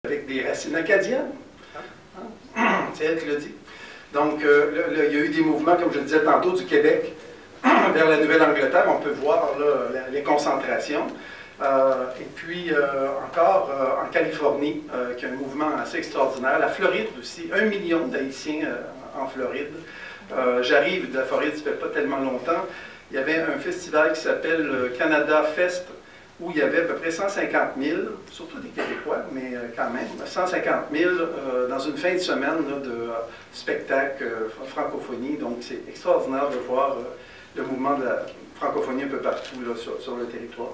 avec des racines acadiennes. Hein? C'est elle qui l'a dit. Donc, il y a eu des mouvements, comme je le disais tantôt, du Québec vers la Nouvelle-Angleterre. On peut voir là, les concentrations. Et puis, encore en Californie, qui a un mouvement assez extraordinaire. La Floride aussi, 1 million d'Haïtiens en Floride. J'arrive de la Floride, ça fait pas tellement longtemps. Il y avait un festival qui s'appelle Canada Fest, où il y avait à peu près 150 000, surtout des Québécois, mais quand même, 150 000 dans une fin de semaine là, de spectacle francophonie. Donc, c'est extraordinaire de voir le mouvement de la francophonie un peu partout là, sur le territoire.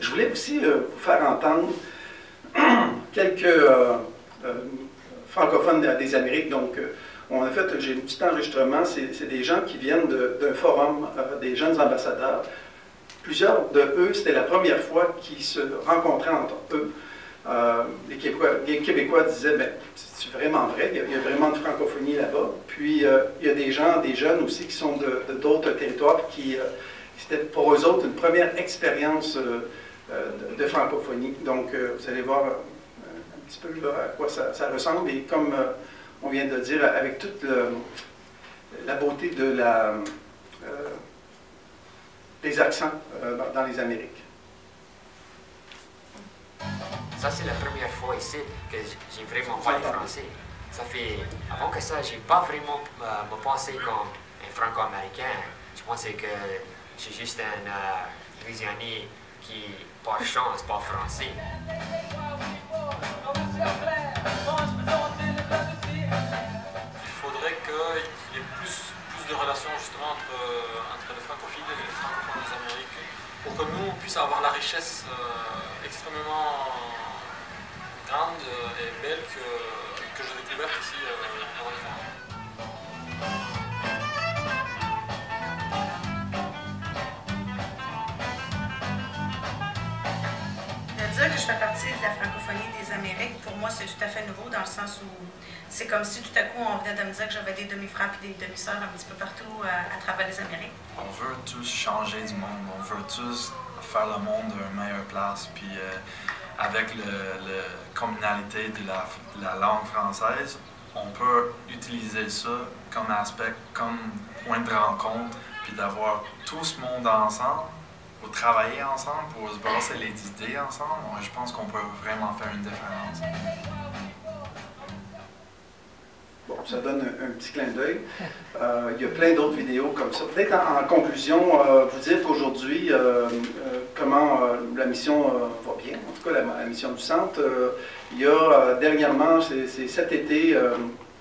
Je voulais aussi vous faire entendre quelques francophones des Amériques. Donc, on a fait, j'ai un petit enregistrement, c'est des gens qui viennent d'un forum des jeunes ambassadeurs. Plusieurs de eux, c'était la première fois qu'ils se rencontraient entre eux. Les Québécois disaient, ben, c'est vraiment vrai, il y a vraiment de francophonie là-bas. Puis, il y a des gens, des jeunes aussi qui sont d'autres territoires qui, c'était pour eux autres une première expérience de francophonie. Donc, vous allez voir un petit peu là, à quoi ça ressemble. Et comme on vient de le dire, avec toute la beauté de des accents dans les Amériques. Ça, c'est la première fois ici que j'ai vraiment parlé français. Ça fait, avant que ça, j'ai pas vraiment me pensé comme un franco-américain. Je pensais que je suis juste un Louisianais qui, par chance, parle français. Il faudrait qu'il y ait plus de relations justement entre les francophiles et les francophones des Amériques pour que nous on puisse avoir la richesse extrêmement grande et belle que j'ai découverte ici dans les forums. De dire que je fais partie de la francophonie des Amériques, pour moi, c'est tout à fait nouveau dans le sens où c'est comme si tout à coup on venait de me dire que j'avais des demi-frères et des demi-sœurs un petit peu partout à travers les Amériques. On veut tous changer du monde, on veut tous faire le monde une meilleure place, puis avec la communalité de la langue française, on peut utiliser ça comme aspect, comme point de rencontre, puis d'avoir tout ce monde ensemble, pour travailler ensemble, pour se brasser les idées ensemble. Je pense qu'on peut vraiment faire une différence. Bon, ça donne un petit clin d'œil. Il y a plein d'autres vidéos comme ça. Peut-être en conclusion, vous dire qu'aujourd'hui, comment la mission va bien, en tout cas la mission du centre. Il y a dernièrement, c'est cet été,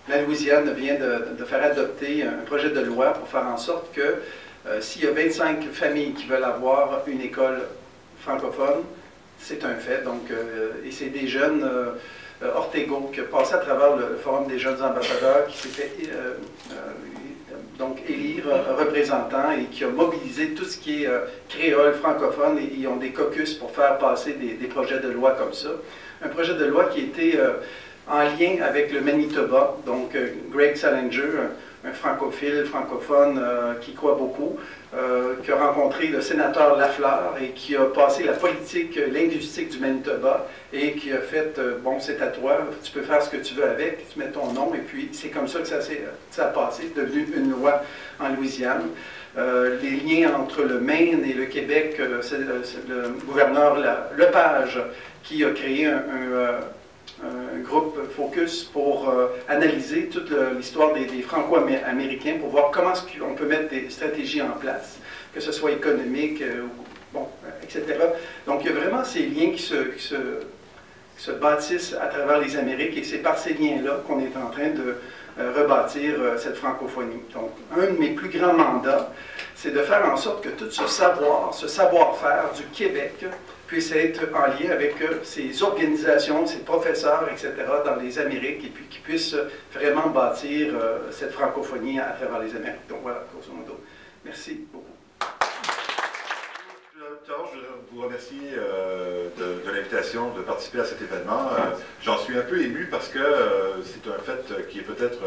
la Louisiane vient de faire adopter un projet de loi pour faire en sorte que s'il y a 25 familles qui veulent avoir une école francophone, c'est un fait. Donc, et c'est des jeunes... Ortego, qui a passé à travers le Forum des jeunes ambassadeurs, qui s'est fait donc élire représentant et qui a mobilisé tout ce qui est créole, francophone, et ils ont des caucus pour faire passer des projets de loi comme ça. Un projet de loi qui était en lien avec le Manitoba, donc Greg Salinger, un francophile, francophone qui croit beaucoup, qui a rencontré le sénateur Lafleur et qui a passé la politique linguistique du Manitoba et qui a fait, bon, c'est à toi, tu peux faire ce que tu veux avec, tu mets ton nom, et puis c'est comme ça que ça a passé, c'est devenu une loi en Louisiane. Les liens entre le Maine et le Québec, c'est le gouverneur Lepage qui a créé un groupe focus pour analyser toute l'histoire des Franco-Américains pour voir comment on peut mettre des stratégies en place, que ce soit économique, bon, etc. Donc, il y a vraiment ces liens qui se bâtissent à travers les Amériques et c'est par ces liens-là qu'on est en train de rebâtir cette francophonie. Donc, un de mes plus grands mandats, c'est de faire en sorte que tout ce savoir-faire du Québec puisse être en lien avec ces organisations, ces professeurs, etc., dans les Amériques, et puis qu'ils puissent vraiment bâtir cette francophonie à travers les Amériques. Donc voilà, grosso modo. Merci beaucoup. Je voudrais vous remercier de l'invitation de participer à cet événement. J'en suis un peu ému parce que c'est un fait qui est peut-être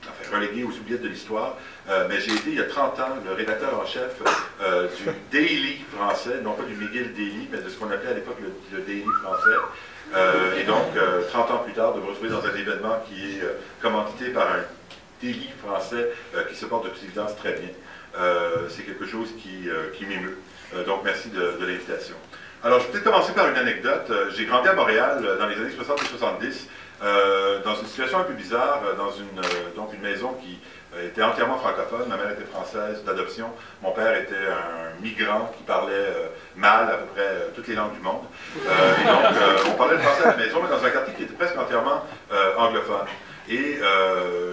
enfin, relégué aux oubliettes de l'histoire, mais j'ai été il y a 30 ans le rédacteur en chef du Daily français, non pas du McGill Daily, mais de ce qu'on appelait à l'époque le Daily français. Et donc, 30 ans plus tard, de me retrouver dans un événement qui est commandité par un Daily français qui se porte de toute évidence très bien. C'est quelque chose qui m'émeut. Donc, merci de l'invitation. Alors, je vais peut-être commencer par une anecdote. J'ai grandi à Montréal dans les années 60 et 70, dans une situation un peu bizarre, dans une maison qui était entièrement francophone. Ma mère était française d'adoption. Mon père était un migrant qui parlait mal à peu près toutes les langues du monde. Et donc, on parlait le français à la maison, mais dans un quartier qui était presque entièrement anglophone. Et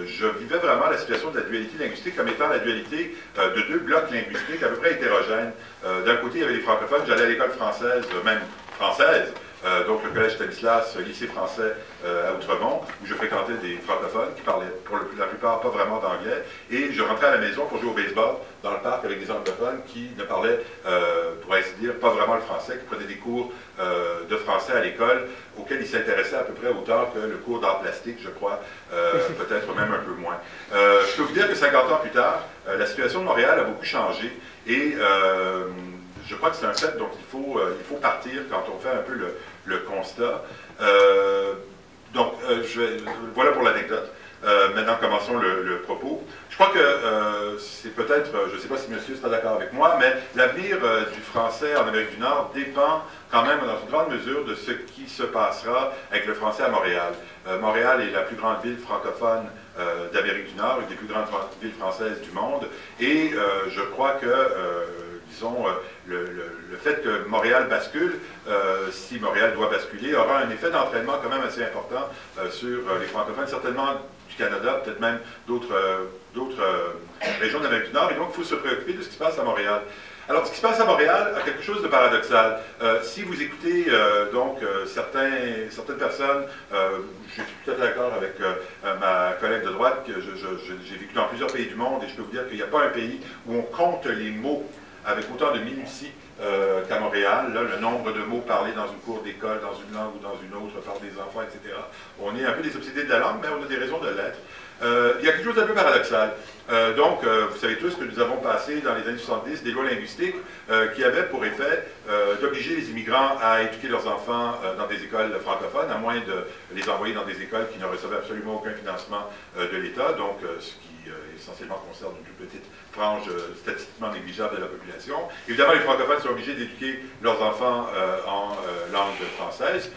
je vivais vraiment la situation de la dualité linguistique comme étant la dualité de deux blocs linguistiques à peu près hétérogènes. D'un côté, il y avait les francophones, j'allais à l'école française, même française, donc le collège Stanislas, lycée français à Outremont, où je fréquentais des francophones qui parlaient pour la plupart pas vraiment d'anglais, et je rentrais à la maison pour jouer au baseball dans le parc avec des anglophones qui ne parlaient, pour ainsi dire, pas vraiment le français, qui prenaient des cours de français à l'école, auxquels ils s'intéressaient à peu près autant que le cours d'art plastique, je crois, peut-être même un peu moins. Je peux vous dire que 50 ans plus tard, la situation de Montréal a beaucoup changé, et je crois que c'est un fait dont il faut partir quand on fait un peu le constat. Voilà pour l'anecdote. Maintenant, commençons le propos. Je crois que c'est peut-être, je ne sais pas si monsieur sera d'accord avec moi, mais l'avenir du français en Amérique du Nord dépend quand même dans une grande mesure de ce qui se passera avec le français à Montréal. Montréal est la plus grande ville francophone d'Amérique du Nord, une des plus grandes villes françaises du monde, et je crois que disons, le fait que Montréal bascule, si Montréal doit basculer, aura un effet d'entraînement quand même assez important sur les francophones, certainement du Canada, peut-être même d'autres régions d'Amérique du Nord, et donc il faut se préoccuper de ce qui se passe à Montréal. Alors, ce qui se passe à Montréal a quelque chose de paradoxal. Si vous écoutez certaines personnes, je suis tout à fait d'accord avec ma collègue de droite, que j'ai vécu dans plusieurs pays du monde, et je peux vous dire qu'il n'y a pas un pays où on compte les mots avec autant de minutie qu'à Montréal. Là, le nombre de mots parlés dans une cour d'école, dans une langue ou dans une autre, par des enfants, etc. On est un peu des obsédés de la langue, mais on a des raisons de l'être. Il y a quelque chose d'un peu paradoxal. Vous savez tous que nous avons passé dans les années 70 des lois linguistiques qui avaient pour effet d'obliger les immigrants à éduquer leurs enfants dans des écoles francophones, à moins de les envoyer dans des écoles qui ne recevaient absolument aucun financement de l'État, donc ce qui essentiellement concerne une toute petite frange statistiquement négligeable de la population. Évidemment, les francophones sont obligés d'éduquer leurs enfants en langue française.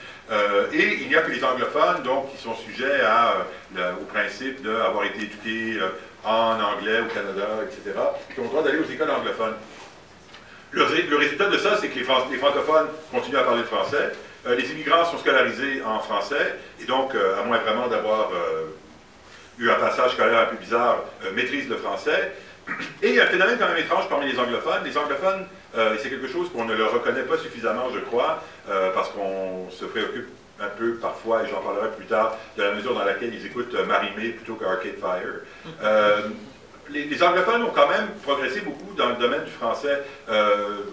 Et il n'y a que les anglophones, donc, qui sont sujets au principe d'avoir été éduqués en anglais au Canada, etc., qui ont le droit d'aller aux écoles anglophones. Le résultat de ça, c'est que les francophones continuent à parler le français, les immigrants sont scolarisés en français, et donc, à moins vraiment d'avoir eu un passage scolaire un peu bizarre, maîtrisent le français. Et il y a un phénomène quand même étrange parmi les anglophones. Les anglophones, c'est quelque chose qu'on ne leur reconnaît pas suffisamment, je crois, parce qu'on se préoccupe un peu parfois, et j'en parlerai plus tard, de la mesure dans laquelle ils écoutent Marie-Mé plutôt qu'Arcade Fire. Les anglophones ont quand même progressé beaucoup dans le domaine du français.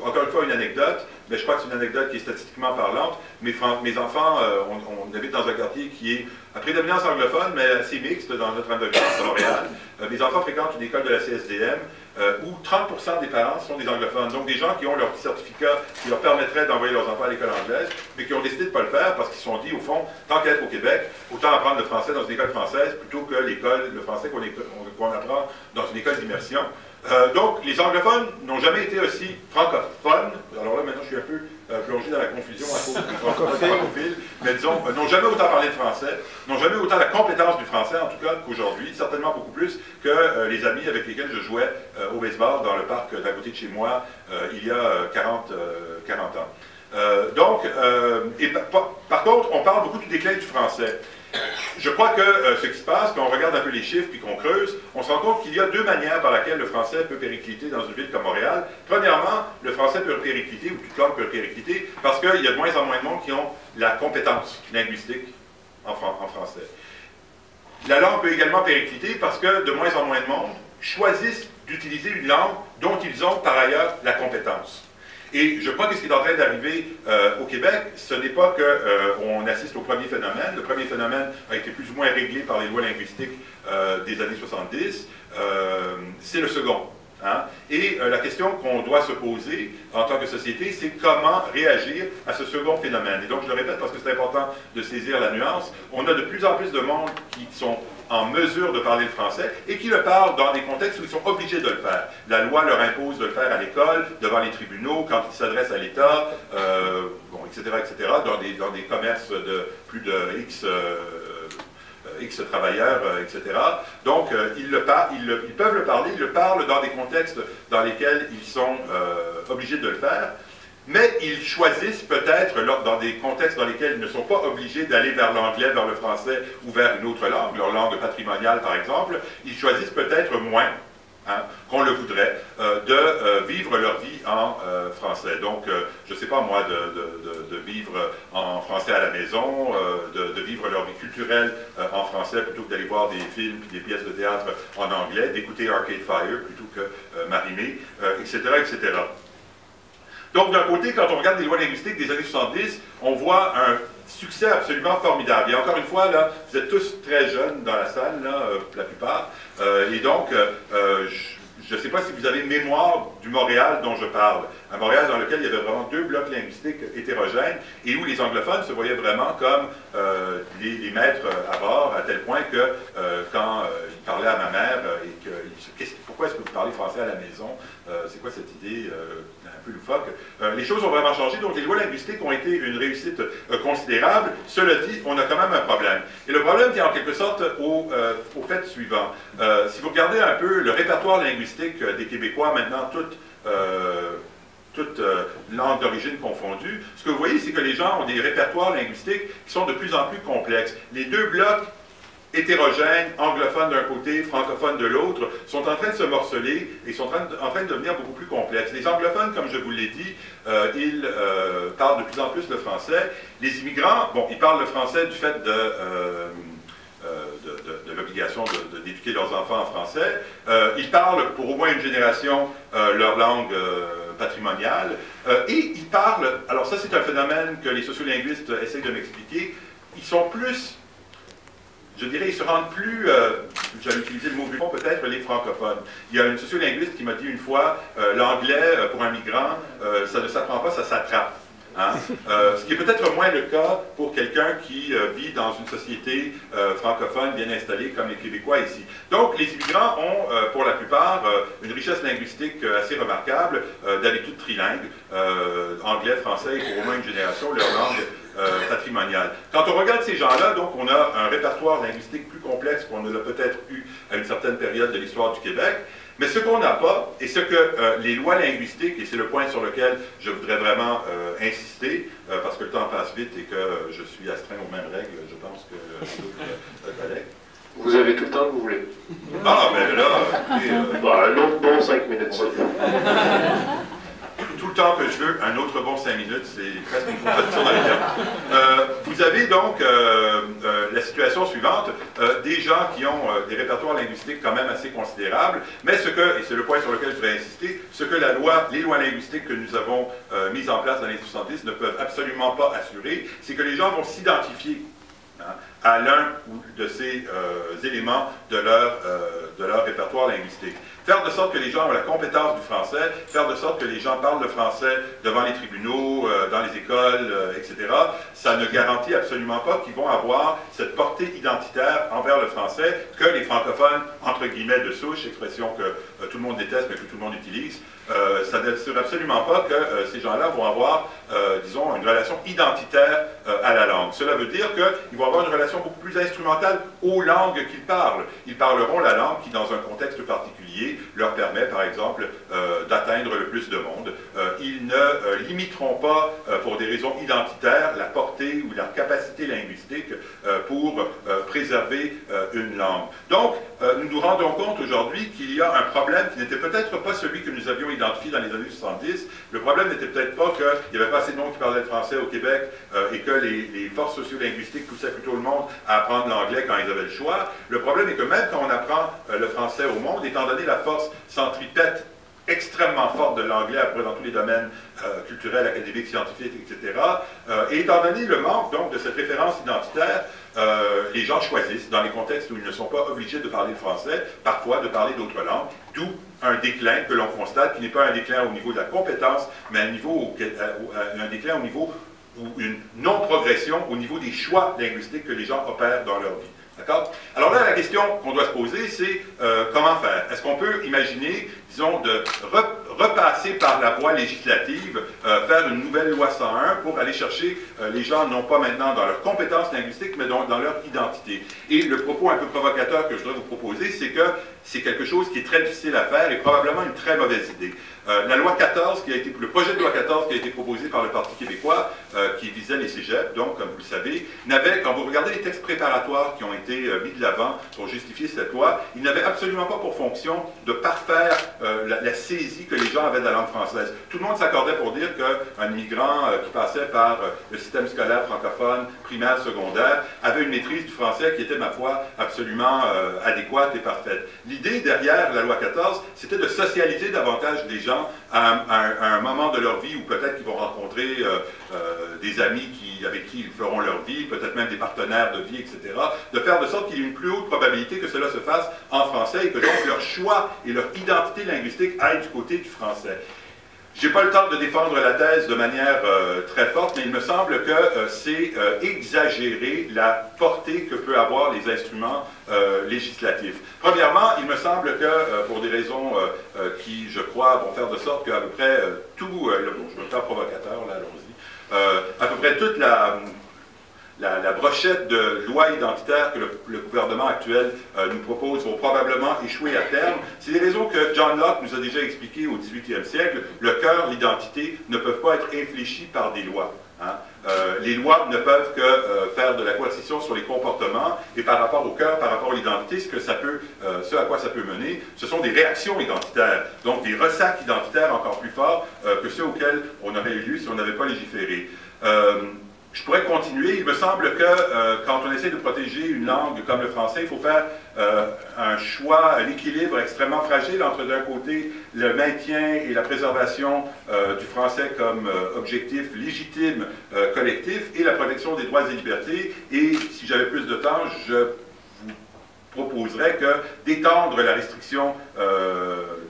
Encore une fois, une anecdote, mais je crois que c'est une anecdote qui est statistiquement parlante. Mes enfants, on habite dans un quartier qui est à prédominance anglophone, mais assez mixte dans notre endogène à Montréal. Mes enfants fréquentent une école de la CSDM où 30% des parents sont des anglophones. Donc des gens qui ont leur petit certificat qui leur permettrait d'envoyer leurs enfants à l'école anglaise, mais qui ont décidé de ne pas le faire parce qu'ils se sont dit, au fond, tant qu'être au Québec, autant apprendre le français dans une école française plutôt que le français qu'on apprend dans une école d'immersion. Donc, les anglophones n'ont jamais été aussi francophones. Alors là, maintenant, je suis un peu plongé dans la confusion à cause du francophile, mais disons, n'ont jamais autant parlé de français, n'ont jamais autant la compétence du français, en tout cas, qu'aujourd'hui, certainement beaucoup plus que les amis avec lesquels je jouais au baseball dans le parc d'à côté de chez moi il y a 40 ans. Par contre, on parle beaucoup du déclin du français. Je crois que ce qui se passe, quand on regarde un peu les chiffres puis qu'on creuse, on se rend compte qu'il y a deux manières par lesquelles le français peut péricliter dans une ville comme Montréal. Premièrement, le français peut péricliter, ou toute langue peut péricliter, parce qu'il y a de moins en moins de monde qui ont la compétence linguistique en français. La langue peut également péricliter parce que de moins en moins de monde choisissent d'utiliser une langue dont ils ont par ailleurs la compétence. Et je crois que ce qui est en train d'arriver au Québec, ce n'est pas qu'on assiste au premier phénomène. Le premier phénomène a été plus ou moins réglé par les lois linguistiques des années 70. C'est le second. Hein? Et la question qu'on doit se poser en tant que société, c'est comment réagir à ce second phénomène. Et donc, je le répète parce que c'est important de saisir la nuance, on a de plus en plus de monde qui sont en mesure de parler le français et qui le parlent dans des contextes où ils sont obligés de le faire. La loi leur impose de le faire à l'école, devant les tribunaux, quand ils s'adressent à l'État, bon, etc., dans des commerces de plus de X travailleurs, etc. Donc, ils peuvent le parler, ils le parlent dans des contextes dans lesquels ils sont obligés de le faire, mais ils choisissent peut-être, dans des contextes dans lesquels ils ne sont pas obligés d'aller vers l'anglais, vers le français ou vers une autre langue, leur langue patrimoniale par exemple, ils choisissent peut-être moins, hein, qu'on le voudrait, de vivre leur vie en français. Donc, je ne sais pas moi, de vivre en français à la maison, de vivre leur vie culturelle en français plutôt que d'aller voir des films et des pièces de théâtre en anglais, d'écouter Arcade Fire plutôt que Marie-Mé, etc., etc. Donc, d'un côté, quand on regarde les lois linguistiques des années 70, on voit un succès absolument formidable. Et encore une fois, là, vous êtes tous très jeunes dans la salle, là, la plupart, et donc, je ne sais pas si vous avez mémoire du Montréal dont je parle. Un Montréal dans lequel il y avait vraiment deux blocs linguistiques hétérogènes et où les anglophones se voyaient vraiment comme les maîtres à bord, à tel point que quand ils parlaient à ma mère et que pourquoi est-ce que vous parlez français à la maison, c'est quoi cette idée un peu loufoque, les choses ont vraiment changé, donc les lois linguistiques ont été une réussite considérable. Cela dit, on a quand même un problème. Et le problème tient en quelque sorte au fait suivant. Si vous regardez un peu le répertoire linguistique des Québécois, maintenant, toutes langues d'origine confondues, ce que vous voyez, c'est que les gens ont des répertoires linguistiques qui sont de plus en plus complexes. Les deux blocs hétérogènes, anglophones d'un côté, francophones de l'autre, sont en train de se morceler et sont en train de devenir beaucoup plus complexes. Les anglophones, comme je vous l'ai dit, ils parlent de plus en plus le français. Les immigrants, bon, ils parlent le français du fait de l'obligation d'éduquer leurs enfants en français. Ils parlent pour au moins une génération leur langue patrimoniale. Et ils parlent, alors ça c'est un phénomène que les sociolinguistes essayent de m'expliquer, ils sont plus, je dirais, ils se rendent plus, j'allais utiliser le mot buffon, peut-être les francophones. Il y a une sociolinguiste qui m'a dit une fois, l'anglais pour un migrant, ça ne s'apprend pas, ça s'attrape. Hein? Ce qui est peut-être moins le cas pour quelqu'un qui vit dans une société francophone bien installée comme les Québécois ici. Donc les immigrants ont pour la plupart une richesse linguistique assez remarquable, d'habitude trilingue, anglais, français et pour au moins une génération leur langue patrimoniale. Quand on regarde ces gens-là, donc on a un répertoire linguistique plus complexe qu'on ne l'a peut-être eu à une certaine période de l'histoire du Québec. Mais ce qu'on n'a pas, et ce que les lois linguistiques, et c'est le point sur lequel je voudrais vraiment insister, parce que le temps passe vite et que je suis astreint aux mêmes règles, je pense que d'autres collègues. Vous avez tout le temps que vous voulez. Ah, mais là, un autre bon 5 minutes. Tout le temps que je veux, un autre bon 5 minutes, c'est presque une compétition dans les termes. Vous avez donc la situation suivante, des gens qui ont des répertoires linguistiques quand même assez considérables, mais ce que, et c'est le point sur lequel je voudrais insister, ce que les lois linguistiques que nous avons mises en place dans les années 70 ne peuvent absolument pas assurer, c'est que les gens vont s'identifier à l'un de ces éléments de leur répertoire linguistique. Faire de sorte que les gens ont la compétence du français, faire de sorte que les gens parlent le français devant les tribunaux, dans les écoles, etc., ça ne garantit absolument pas qu'ils vont avoir cette portée identitaire envers le français que les francophones, entre guillemets, de souche, expression que tout le monde déteste mais que tout le monde utilise, ça n'assure absolument pas que ces gens-là vont avoir, disons, une relation identitaire à la langue. Cela veut dire qu'ils vont avoir une relation beaucoup plus instrumentale aux langues qu'ils parlent. Ils parleront la langue qui, dans un contexte particulier, leur permet, par exemple, d'atteindre le plus de monde. Ils ne limiteront pas, pour des raisons identitaires, la portée ou la capacité linguistique pour préserver une langue. Donc, nous nous rendons compte aujourd'hui qu'il y a un problème qui n'était peut-être pas celui que nous avions identifié dans les années 70. Le problème n'était peut-être pas qu'il n'y avait pas assez de monde qui parlait le français au Québec et que les forces sociolinguistiques poussaient plutôt le monde à apprendre l'anglais quand ils avaient le choix. Le problème est que même quand on apprend le français au monde, étant donné la force centripète extrêmement forte de l'anglais, à peu près dans tous les domaines culturels, académiques, scientifiques, etc. Et étant donné le manque donc de cette référence identitaire, les gens choisissent, dans les contextes où ils ne sont pas obligés de parler le français, parfois de parler d'autres langues, d'où un déclin que l'on constate, qui n'est pas un déclin au niveau de la compétence, mais un déclin au niveau, ou une non-progression au niveau des choix linguistiques que les gens opèrent dans leur vie. D'accord? Alors là, la question qu'on doit se poser, c'est comment faire? Est-ce qu'on peut imaginer, disons, de repasser par la voie législative, faire une nouvelle loi 101 pour aller chercher les gens, non pas maintenant dans leurs compétences linguistiques, mais dans leur identité? Et le propos un peu provocateur que je voudrais vous proposer, c'est que c'est quelque chose qui est très difficile à faire et probablement une très mauvaise idée. La loi 14, le projet de loi 14 qui a été proposé par le Parti québécois, qui visait les cégeps, donc, comme vous le savez, n'avait, quand vous regardez les textes préparatoires qui ont été mis de l'avant pour justifier cette loi, il n'avait absolument pas pour fonction de parfaire la saisie que les gens avaient de la langue française. Tout le monde s'accordait pour dire qu'un immigrant qui passait par le système scolaire francophone, primaire, secondaire, avait une maîtrise du français qui était, ma foi, absolument adéquate et parfaite. L'idée derrière la loi 14, c'était de socialiser davantage des gens à un moment de leur vie où peut-être qu'ils vont rencontrer des amis avec qui ils feront leur vie, peut-être même des partenaires de vie, etc. De faire de sorte qu'il y ait une plus haute probabilité que cela se fasse en français et que donc leur choix et leur identité linguistique aillent du côté du français. Je n'ai pas le temps de défendre la thèse de manière très forte, mais il me semble que c'est exagérer la portée que peuvent avoir les instruments législatifs. Premièrement, il me semble que, pour des raisons qui, je crois, vont faire de sorte qu'à peu près tout, bon, je me fais provocateur, là, allons-y, à peu près toute la brochette de lois identitaires que le gouvernement actuel nous propose vont probablement échouer à terme. C'est des raisons que John Locke nous a déjà expliquées au XVIIIe siècle. Le cœur, l'identité ne peuvent pas être infléchis par des lois. Hein. Les lois ne peuvent que faire de la coercition sur les comportements et par rapport au cœur, par rapport à l'identité, ce à quoi ça peut mener, ce sont des réactions identitaires, donc des ressacs identitaires encore plus forts que ceux auxquels on aurait eu lieu si on n'avait pas légiféré. Je pourrais continuer. Il me semble que quand on essaie de protéger une langue comme le français, il faut faire un choix, un équilibre extrêmement fragile entre d'un côté le maintien et la préservation du français comme objectif légitime collectif et la protection des droits et libertés. Et si j'avais plus de temps, je vous proposerais que d'étendre la restriction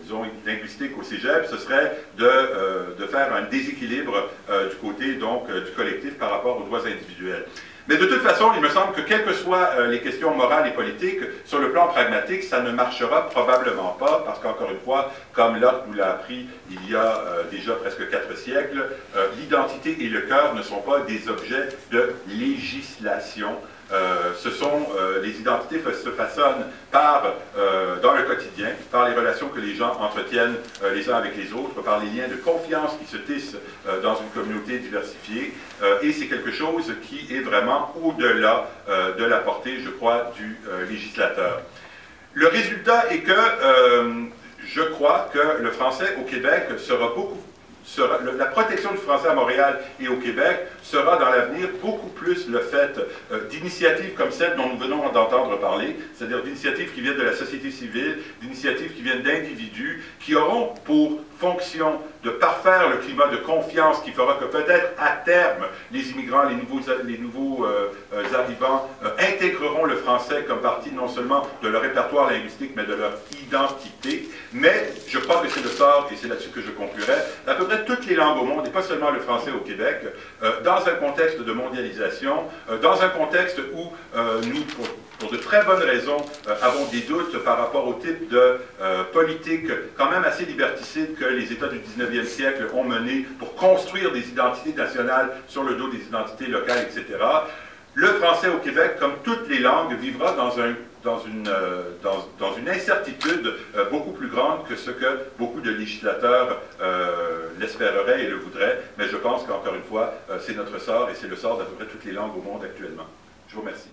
disons, linguistique au cégep, ce serait de faire un déséquilibre du côté donc, du collectif par rapport aux droits individuels. Mais de toute façon, il me semble que quelles que soient les questions morales et politiques, sur le plan pragmatique, ça ne marchera probablement pas, parce qu'encore une fois, comme Locke nous l'a appris il y a déjà presque 4 siècles, l'identité et le cœur ne sont pas des objets de législation. Les identités se façonnent dans le quotidien, par les relations que les gens entretiennent les uns avec les autres, par les liens de confiance qui se tissent dans une communauté diversifiée, et c'est quelque chose qui est vraiment au-delà de la portée, je crois, du législateur. Le résultat est que je crois que le français au Québec la protection du français à Montréal et au Québec sera dans l'avenir beaucoup plus le fait d'initiatives comme celle dont nous venons d'entendre parler, c'est-à-dire d'initiatives qui viennent de la société civile, d'initiatives qui viennent d'individus, qui auront pour fonction de parfaire le climat de confiance qui fera que peut-être à terme, les immigrants, les nouveaux arrivants intégreront le français comme partie non seulement de leur répertoire linguistique, mais de leur identité. Mais je crois que c'est le sort, et c'est là-dessus que je conclurai, à peu près toutes les langues au monde, et pas seulement le français au Québec, dans un contexte de mondialisation, dans un contexte où nous, pour de très bonnes raisons, avons des doutes par rapport au type de politique quand même assez liberticide que les États du 19e siècle ont mené pour construire des identités nationales sur le dos des identités locales, etc. Le français au Québec, comme toutes les langues, vivra dans une incertitude beaucoup plus grande que ce que beaucoup de législateurs l'espéreraient et le voudraient. Mais je pense qu'encore une fois, c'est notre sort et c'est le sort d'à peu près toutes les langues au monde actuellement. Je vous remercie.